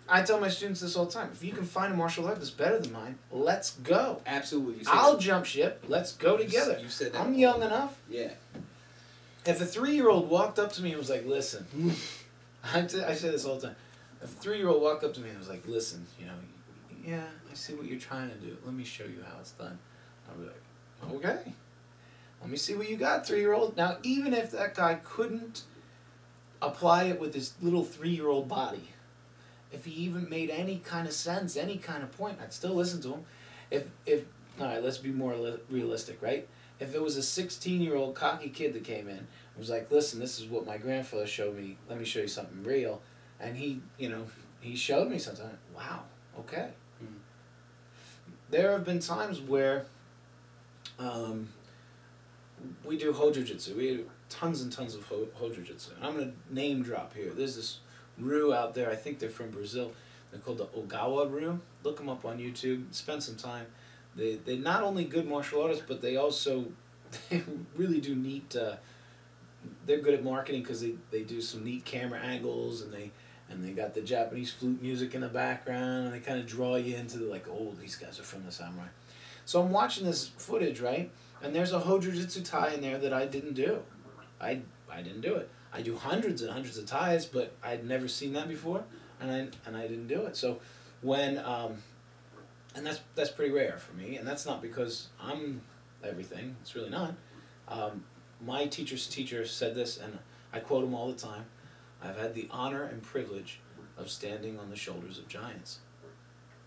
I tell my students this all the time. If you can find a martial art that's better than mine, let's go. Absolutely. I'll jump ship. Let's go together. You said that. I'm young enough. Yeah. If a 3-year-old walked up to me and was like, listen, I say this all the time. If a 3-year-old walked up to me and was like, listen, you know, yeah, I see what you're trying to do. Let me show you how it's done. I'll be like, okay. Let me see what you got, 3-year-old. Now, even if that guy couldn't apply it with his little 3-year-old body, if he even made any kind of sense, any kind of point, I'd still listen to him. If all right, let's be more realistic, right? If it was a 16-year-old cocky kid that came in and was like, listen, this is what my grandfather showed me. Let me show you something real. And he, you know, he showed me something. Wow, okay. Hmm. There have been times where we do Hojujitsu. We do tons and tons of Hojujitsu. And I'm going to name drop here. There's this Ryu out there. I think they're from Brazil. They're called the Ogawa Ryu. Look them up on YouTube. Spend some time. They're not only good martial artists, but they also they really do neat. They're good at marketing because they do some neat camera angles, and they got the Japanese flute music in the background, and they kind of draw you into like, oh, these guys are from the samurai. So I'm watching this footage, right? And there's a Hojujitsu tie in there that I didn't do. I didn't do it. I do hundreds and hundreds of ties, but I'd never seen that before, and I didn't do it. So when and that's pretty rare for me, and that's not because I'm everything. It's really not. My teacher's teacher said this, and I quote him all the time. I've had the honor and privilege of standing on the shoulders of giants,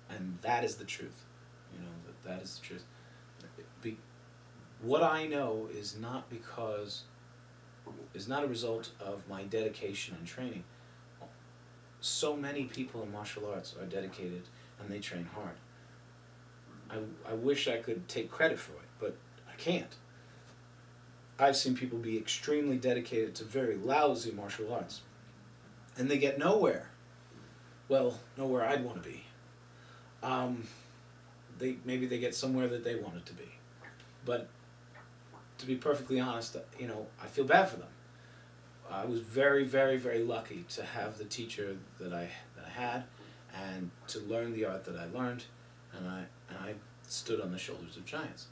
and that is the truth. You know, that is the truth. What I know is not a result of my dedication and training. So many people in martial arts are dedicated and they train hard. I wish I could take credit for it, but I can't. I've seen people be extremely dedicated to very lousy martial arts, and they get nowhere. Well, nowhere I'd want to be. Maybe they get somewhere that they wanted to be, but to be perfectly honest, you know, I feel bad for them. I was very, very, very lucky to have the teacher that I had, and to learn the art that I learned, and I stood on the shoulders of giants.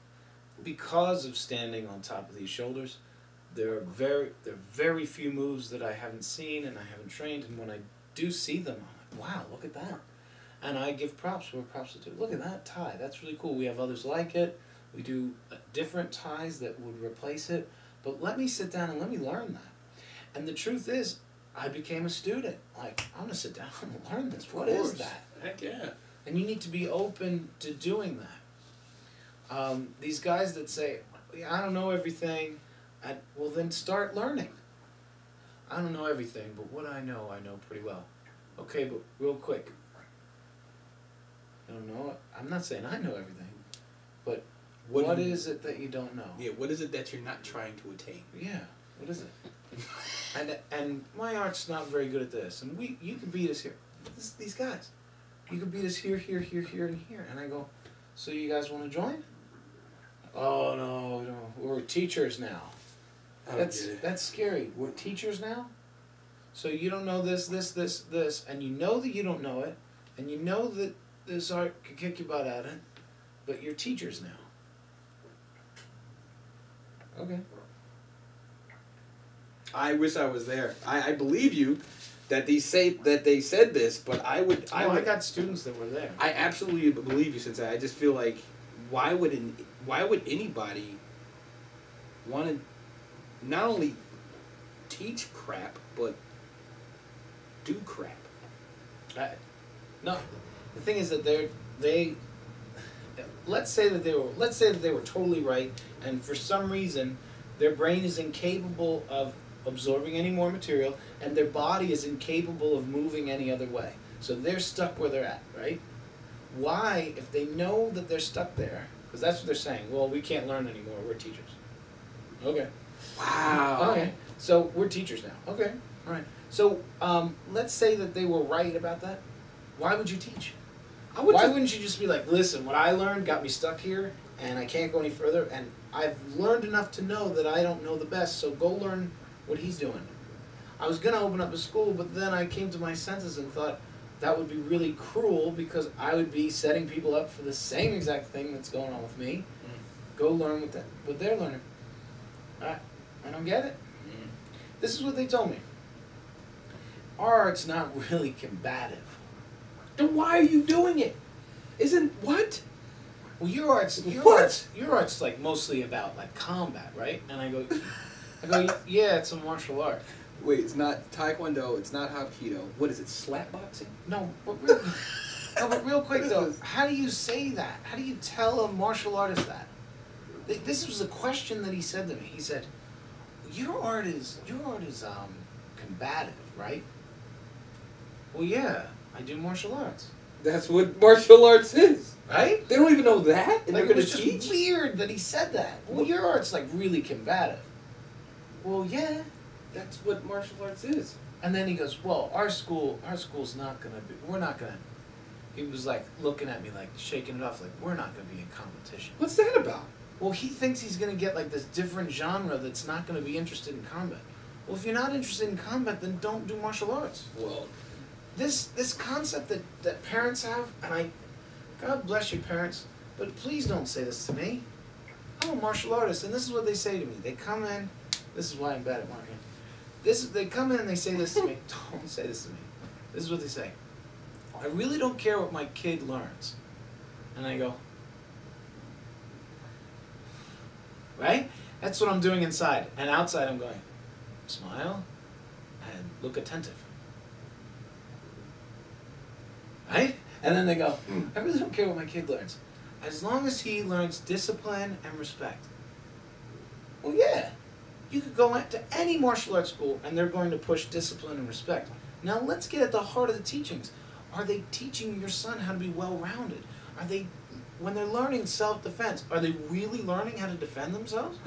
Because of standing on top of these shoulders, there are very few moves that I haven't seen and I haven't trained, and when I do see them, I'm like, wow, look at that. And I give props where props are due. Look at that tie. That's really cool. We have others like it. We do different ties that would replace it. But let me sit down and let me learn that. And the truth is, I became a student. Like, I'm going to sit down and learn this. What is that? Heck yeah. And you need to be open to doing that. These guys that say, I don't know everything, well then start learning. I don't know everything, but what I know pretty well. Okay, but real quick. I don't know. I'm not saying I know everything, but what is it that you don't know? Yeah, what is it that you're not trying to attain? Yeah, what is it? and my art's not very good at this, and you could beat us here. These guys, you could beat us here, here, here, here, and here. And I go, so you guys want to join? Oh no, we're teachers now. That's scary. We're teachers now. So you don't know this, and you know that you don't know it, and you know that this art could kick your butt at it, but you're teachers now. Okay. I wish I was there. I believe you that they said this, but I got students that were there. I absolutely believe you, Sensei. I just feel like why would anybody want to not only teach crap but do crap? No, the thing is that let's say that they were totally right, and for some reason their brain is incapable of absorbing any more material, and their body is incapable of moving any other way. So they're stuck where they're at, right? Why, if they know that they're stuck there, because that's what they're saying, well, we can't learn anymore, we're teachers. Okay. Wow. Okay, so we're teachers now. Okay, all right. So let's say that they were right about that. Why would you teach? Why wouldn't you just be like, listen, what I learned got me stuck here, and I can't go any further, and I've learned enough to know that I don't know the best, so go learn what he's doing. I was going to open up a school, but then I came to my senses and thought, that would be really cruel because I would be setting people up for the same exact thing that's going on with me. Go learn what they're learning. I don't get it. This is what they told me. Our art's not really combative. Then why are you doing it? Isn't what? Well, your art's like mostly about like combat, right? And I go, yeah, it's a martial art. Wait, it's not Taekwondo. It's not Hapkido. What is it? Slap boxing? No, but real quick though, how do you say that? How do you tell a martial artist that? This was a question that he said to me. He said, "Your art is combative, right?" Well, yeah, I do martial arts. That's what martial arts is, right? They don't even know that, and like, they're going to teach. It's just weird that he said that. Well, your art's like really combative. Well, yeah, that's what martial arts is. And then he goes, "Well, our school's not gonna be. We're not gonna." He was like looking at me, like shaking it off, like we're not gonna be in competition. What's that about? Well, he thinks he's gonna get like this different genre that's not gonna be interested in combat. Well, if you're not interested in combat, then don't do martial arts. Well, this concept that parents have, and God bless you parents, but please don't say this to me. I'm a martial artist, and this is what they say to me. They come in. This is why I'm bad at marketing. They come in and they say this to me. Don't say this to me. This is what they say. I really don't care what my kid learns. And I go, right? That's what I'm doing inside. And outside I'm going, smile and look attentive. Right? And then they go, I really don't care what my kid learns. As long as he learns discipline and respect. Well, yeah. You could go to any martial arts school and they're going to push discipline and respect. Now let's get at the heart of the teachings. Are they teaching your son how to be well-rounded? Are they, when they're learning self-defense, are they really learning how to defend themselves?